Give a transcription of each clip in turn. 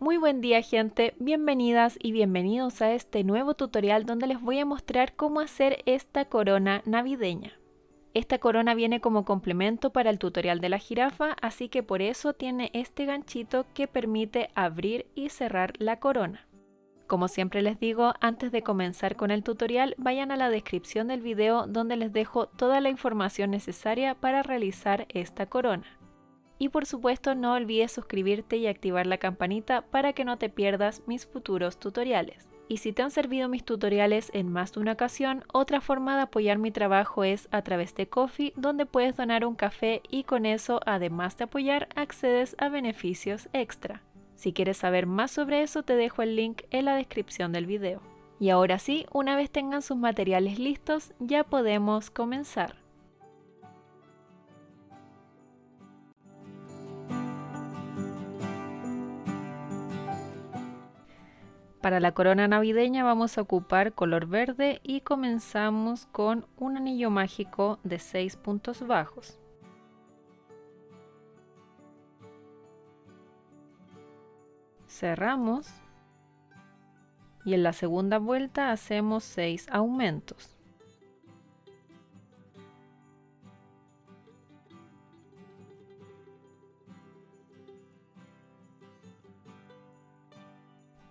Muy buen día, gente, bienvenidas y bienvenidos a este nuevo tutorial donde les voy a mostrar cómo hacer esta corona navideña. Esta corona viene como complemento para el tutorial de la jirafa, así que por eso tiene este ganchito que permite abrir y cerrar la corona. Como siempre les digo, antes de comenzar con el tutorial, vayan a la descripción del video donde les dejo toda la información necesaria para realizar esta corona. Y por supuesto no olvides suscribirte y activar la campanita para que no te pierdas mis futuros tutoriales. Y si te han servido mis tutoriales en más de una ocasión, otra forma de apoyar mi trabajo es a través de Ko-fi, donde puedes donar un café y con eso, además de apoyar, accedes a beneficios extra. Si quieres saber más sobre eso, te dejo el link en la descripción del video. Y ahora sí, una vez tengan sus materiales listos, ya podemos comenzar. Para la corona navideña vamos a ocupar color verde y comenzamos con un anillo mágico de 6 puntos bajos. Cerramos y en la segunda vuelta hacemos 6 aumentos.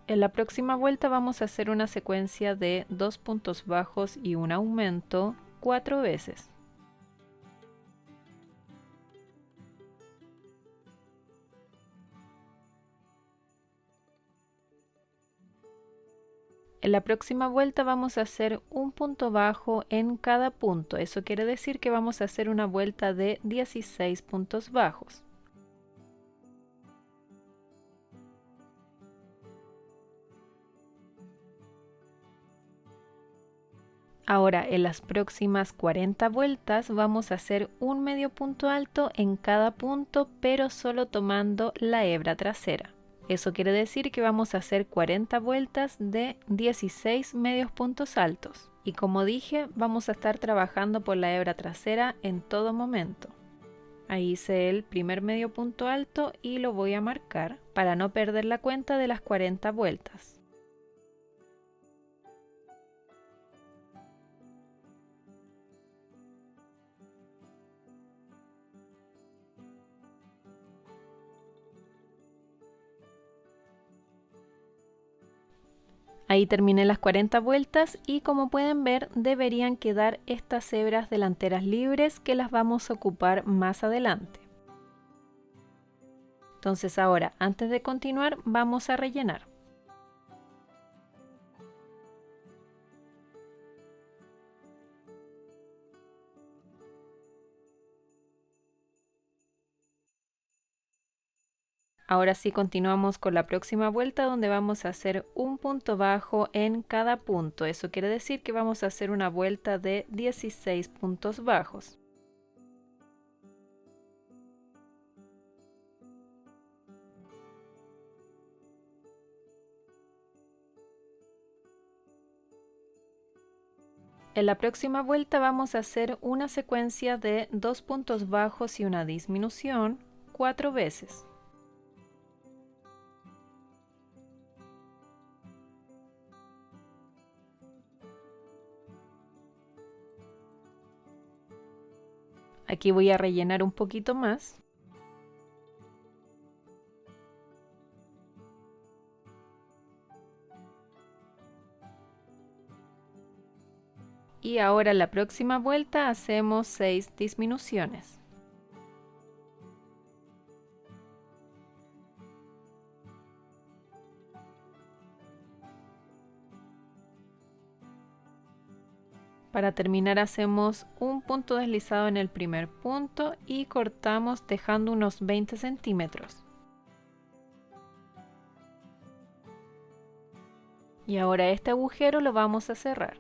En la próxima vuelta vamos a hacer una secuencia de 2 puntos bajos y un aumento 4 veces. En la próxima vuelta vamos a hacer un punto bajo en cada punto, eso quiere decir que vamos a hacer una vuelta de 16 puntos bajos. Ahora en las próximas 40 vueltas vamos a hacer un medio punto alto en cada punto, pero solo tomando la hebra trasera. Eso quiere decir que vamos a hacer 40 vueltas de 16 medios puntos altos. Y como dije, vamos a estar trabajando por la hebra trasera en todo momento. Ahí hice el primer medio punto alto y lo voy a marcar para no perder la cuenta de las 40 vueltas. Ahí terminé las 40 vueltas y como pueden ver deberían quedar estas hebras delanteras libres que las vamos a ocupar más adelante. Entonces ahora, antes de continuar, vamos a rellenar. Ahora sí continuamos con la próxima vuelta donde vamos a hacer un punto bajo en cada punto. Eso quiere decir que vamos a hacer una vuelta de 16 puntos bajos. En la próxima vuelta vamos a hacer una secuencia de 2 puntos bajos y una disminución 4 veces. Aquí voy a rellenar un poquito más. Y ahora en la próxima vuelta hacemos 6 disminuciones. Para terminar hacemos un punto deslizado en el primer punto y cortamos dejando unos 20 centímetros. Y ahora este agujero lo vamos a cerrar.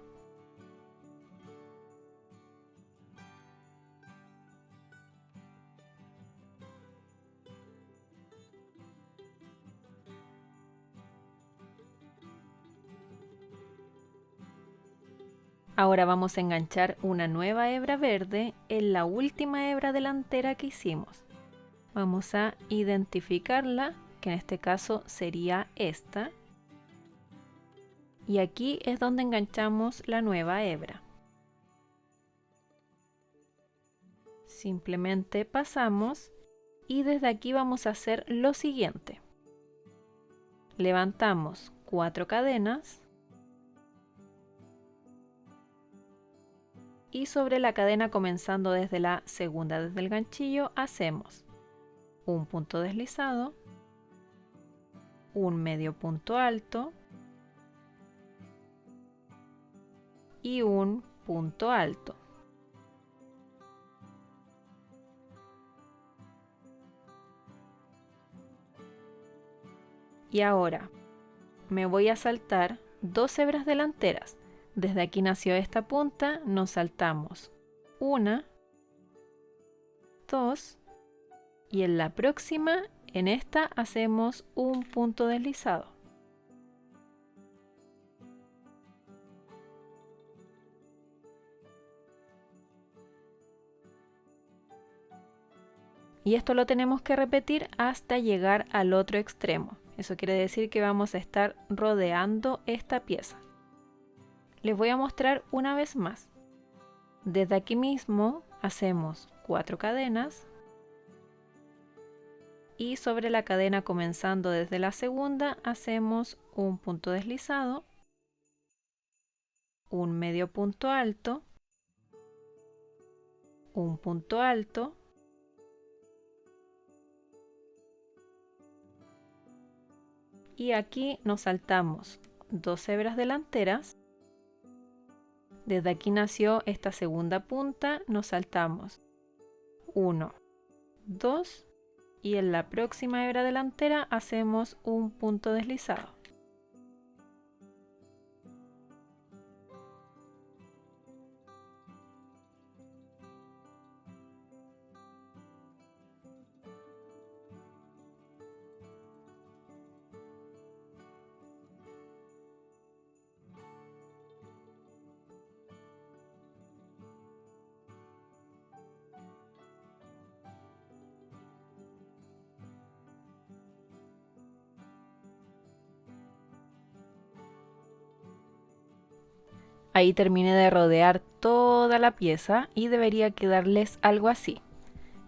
Ahora vamos a enganchar una nueva hebra verde en la última hebra delantera que hicimos. Vamos a identificarla, que en este caso sería esta. Y aquí es donde enganchamos la nueva hebra. Simplemente pasamos y desde aquí vamos a hacer lo siguiente. Levantamos 4 cadenas y sobre la cadena, comenzando desde la segunda, desde el ganchillo, hacemos un punto deslizado, un medio punto alto y un punto alto. Y ahora me voy a saltar 2 hebras delanteras. Desde aquí nació esta punta, nos saltamos 1, 2 y en la próxima, en esta, hacemos un punto deslizado. Y esto lo tenemos que repetir hasta llegar al otro extremo. Eso quiere decir que vamos a estar rodeando esta pieza. Les voy a mostrar una vez más. Desde aquí mismo hacemos 4 cadenas y sobre la cadena, comenzando desde la segunda, hacemos un punto deslizado, un medio punto alto, un punto alto y aquí nos saltamos 2 hebras delanteras. Desde aquí nació esta segunda punta, nos saltamos 1, 2 y en la próxima hebra delantera hacemos un punto deslizado. Ahí terminé de rodear toda la pieza y debería quedarles algo así.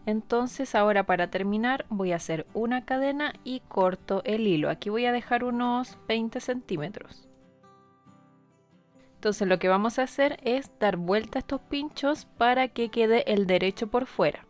Entonces ahora, para terminar, voy a hacer una cadena y corto el hilo. Aquí voy a dejar unos 20 centímetros. Entonces lo que vamos a hacer es dar vuelta a estos pinchos para que quede el derecho por fuera.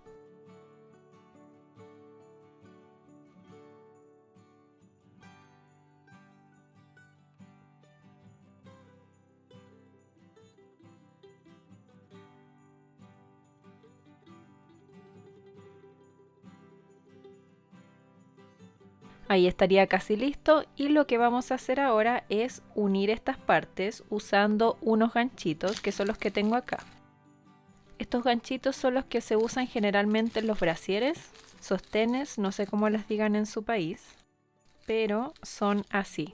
Ahí estaría casi listo y lo que vamos a hacer ahora es unir estas partes usando unos ganchitos, que son los que tengo acá. Estos ganchitos son los que se usan generalmente en los brasieres, sostenes, no sé cómo les digan en su país, pero son así.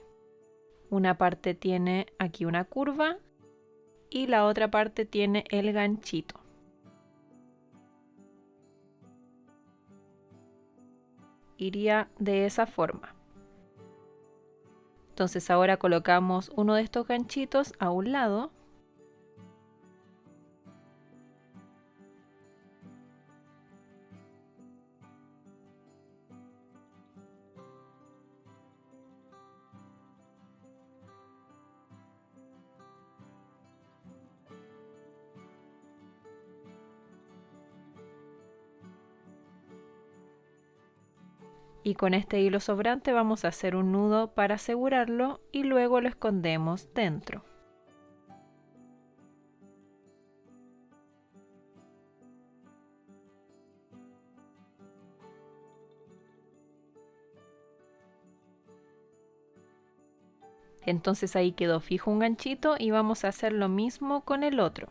Una parte tiene aquí una curva y la otra parte tiene el ganchito. Iría de esa forma. Entonces ahora colocamos uno de estos ganchitos a un lado. Y con este hilo sobrante vamos a hacer un nudo para asegurarlo y luego lo escondemos dentro. Entonces ahí quedó fijo un ganchito y vamos a hacer lo mismo con el otro.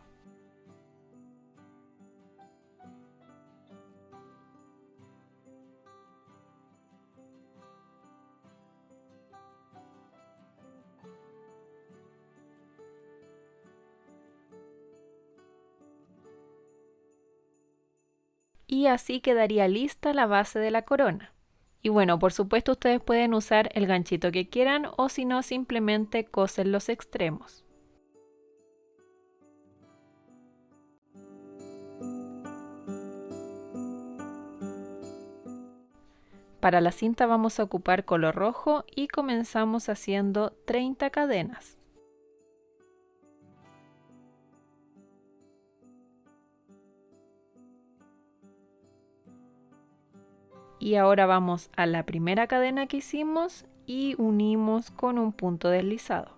Y así quedaría lista la base de la corona. Y bueno, por supuesto ustedes pueden usar el ganchito que quieran o si no simplemente cosen los extremos. Para la cinta vamos a ocupar color rojo y comenzamos haciendo 30 cadenas. Y ahora vamos a la primera cadena que hicimos y unimos con un punto deslizado.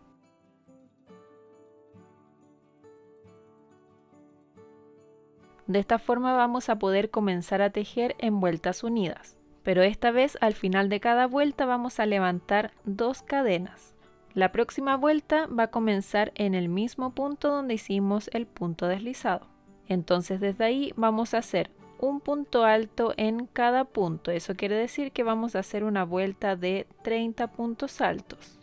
De esta forma vamos a poder comenzar a tejer en vueltas unidas, pero esta vez al final de cada vuelta vamos a levantar 2 cadenas. La próxima vuelta va a comenzar en el mismo punto donde hicimos el punto deslizado. Entonces desde ahí vamos a hacer un punto alto en cada punto. Eso quiere decir que vamos a hacer una vuelta de 30 puntos altos.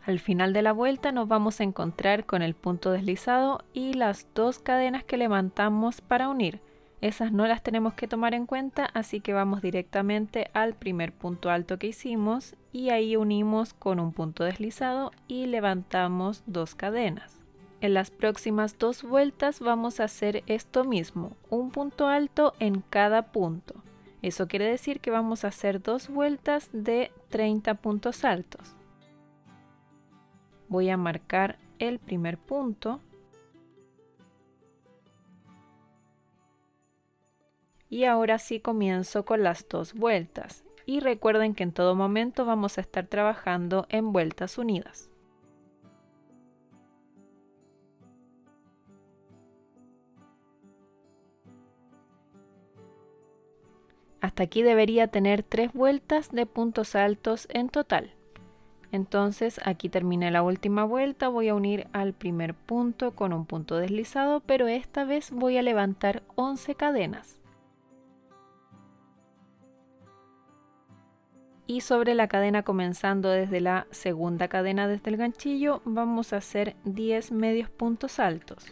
Al final de la vuelta nos vamos a encontrar con el punto deslizado y las 2 cadenas que levantamos para unir. Esas no las tenemos que tomar en cuenta, así que vamos directamente al primer punto alto que hicimos y ahí unimos con un punto deslizado y levantamos 2 cadenas. En las próximas 2 vueltas vamos a hacer esto mismo, un punto alto en cada punto. Eso quiere decir que vamos a hacer 2 vueltas de 30 puntos altos. Voy a marcar el primer punto y ahora sí comienzo con las 2 vueltas. Y recuerden que en todo momento vamos a estar trabajando en vueltas unidas. Hasta aquí debería tener 3 vueltas de puntos altos en total. Entonces aquí terminé la última vuelta, voy a unir al primer punto con un punto deslizado, pero esta vez voy a levantar 11 cadenas. Y sobre la cadena comenzando desde la segunda cadena desde el ganchillo vamos a hacer 10 medios puntos altos.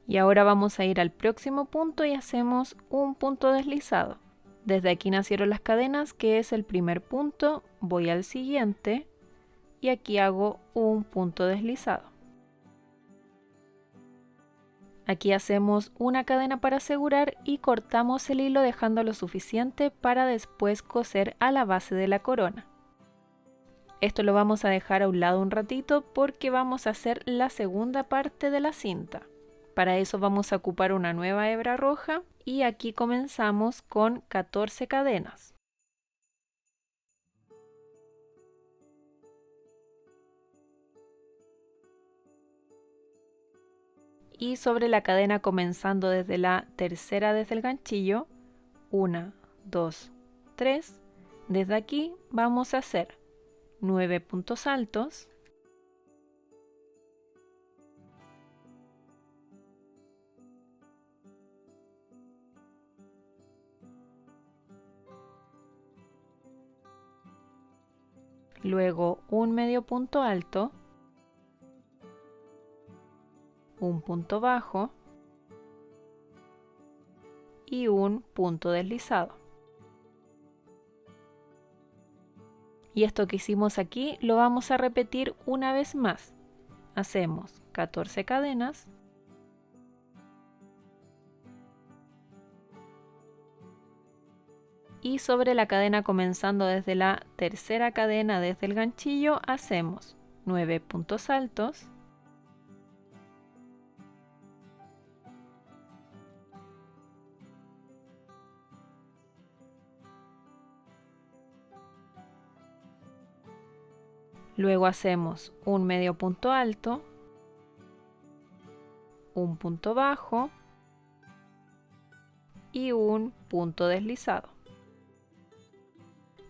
Y ahora vamos a ir al próximo punto y hacemos un punto deslizado. Desde aquí nacieron las cadenas, que es el primer punto, voy al siguiente y aquí hago un punto deslizado. Aquí hacemos una cadena para asegurar y cortamos el hilo dejando lo suficiente para después coser a la base de la corona. Esto lo vamos a dejar a un lado un ratito porque vamos a hacer la segunda parte de la cinta. Para eso vamos a ocupar una nueva hebra roja y aquí comenzamos con 14 cadenas. Y sobre la cadena comenzando desde la tercera desde el ganchillo, 1, 2, 3, desde aquí vamos a hacer 9 puntos altos, luego un medio punto alto, un punto bajo y un punto deslizado. Y esto que hicimos aquí lo vamos a repetir una vez más. Hacemos 14 cadenas y sobre la cadena comenzando desde la tercera cadena desde el ganchillo hacemos 9 puntos altos, luego hacemos un medio punto alto, un punto bajo y un punto deslizado.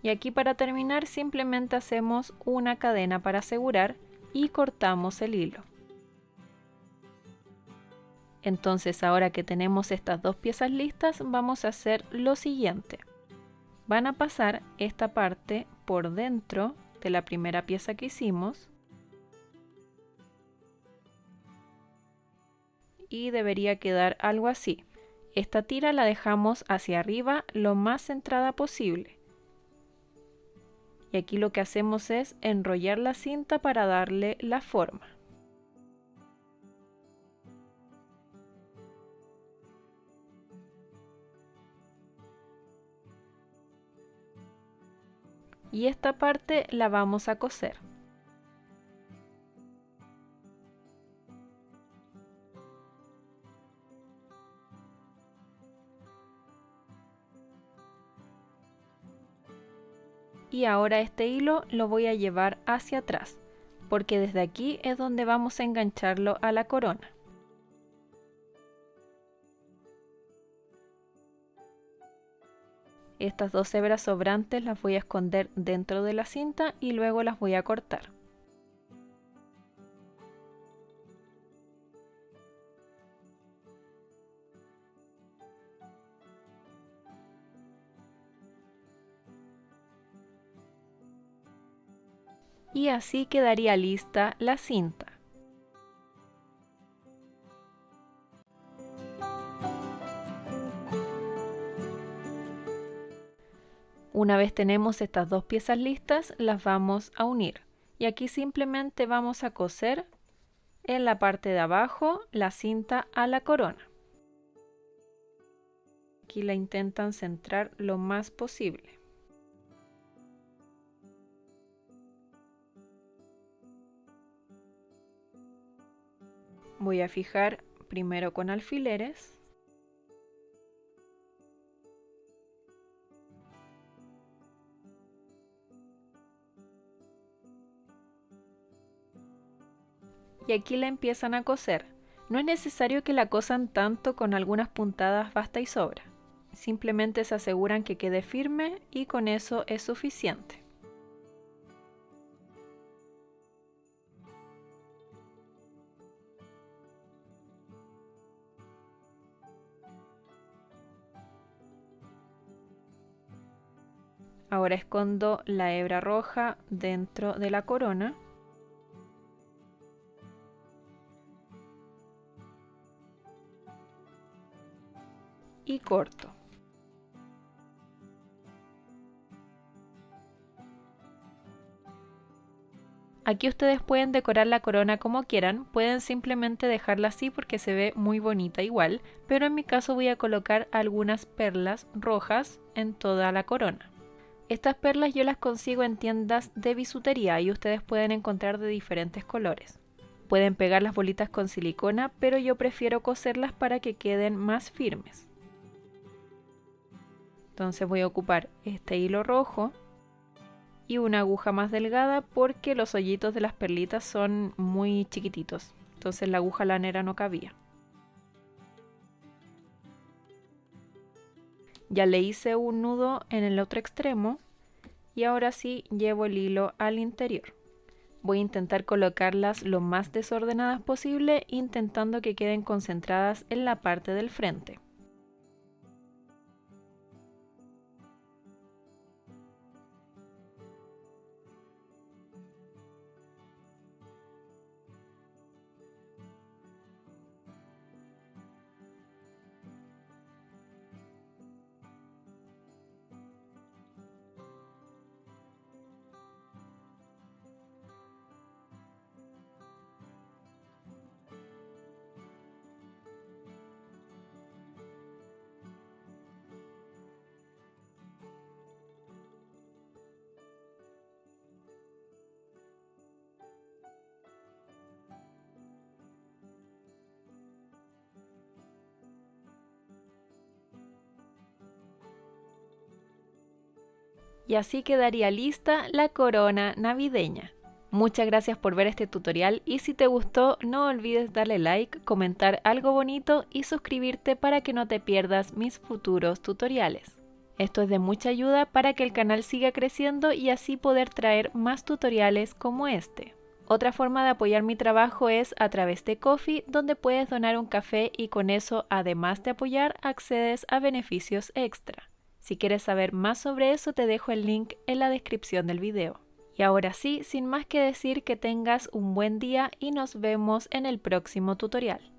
Y aquí para terminar simplemente hacemos una cadena para asegurar y cortamos el hilo. Entonces ahora que tenemos estas dos piezas listas, vamos a hacer lo siguiente. Van a pasar esta parte por dentro de la primera pieza que hicimos y debería quedar algo así. Esta tira la dejamos hacia arriba lo más centrada posible. Y aquí lo que hacemos es enrollar la cinta para darle la forma. Y esta parte la vamos a coser. Y ahora este hilo lo voy a llevar hacia atrás, porque desde aquí es donde vamos a engancharlo a la corona. Estas dos hebras sobrantes las voy a esconder dentro de la cinta y luego las voy a cortar. Y así quedaría lista la cinta. Una vez tenemos estas dos piezas listas, las vamos a unir. Y aquí simplemente vamos a coser en la parte de abajo la cinta a la corona. Aquí la intentan centrar lo más posible. Voy a fijar primero con alfileres. Y aquí la empiezan a coser. No es necesario que la cosan tanto, con algunas puntadas basta y sobra. Simplemente se aseguran que quede firme y con eso es suficiente. Ahora escondo la hebra roja dentro de la corona. Y corto. Aquí ustedes pueden decorar la corona como quieran, pueden simplemente dejarla así porque se ve muy bonita igual, pero en mi caso voy a colocar algunas perlas rojas en toda la corona. Estas perlas yo las consigo en tiendas de bisutería y ustedes pueden encontrar de diferentes colores. Pueden pegar las bolitas con silicona, pero yo prefiero coserlas para que queden más firmes. Entonces voy a ocupar este hilo rojo y una aguja más delgada porque los hoyitos de las perlitas son muy chiquititos. Entonces la aguja lanera no cabía. Ya le hice un nudo en el otro extremo y ahora sí llevo el hilo al interior. Voy a intentar colocarlas lo más desordenadas posible, intentando que queden concentradas en la parte del frente. Y así quedaría lista la corona navideña. Muchas gracias por ver este tutorial y si te gustó no olvides darle like, comentar algo bonito y suscribirte para que no te pierdas mis futuros tutoriales. Esto es de mucha ayuda para que el canal siga creciendo y así poder traer más tutoriales como este. Otra forma de apoyar mi trabajo es a través de Ko-fi, donde puedes donar un café y con eso, además de apoyar, accedes a beneficios extra. Si quieres saber más sobre eso, te dejo el link en la descripción del video. Y ahora sí, sin más que decir, que tengas un buen día y nos vemos en el próximo tutorial.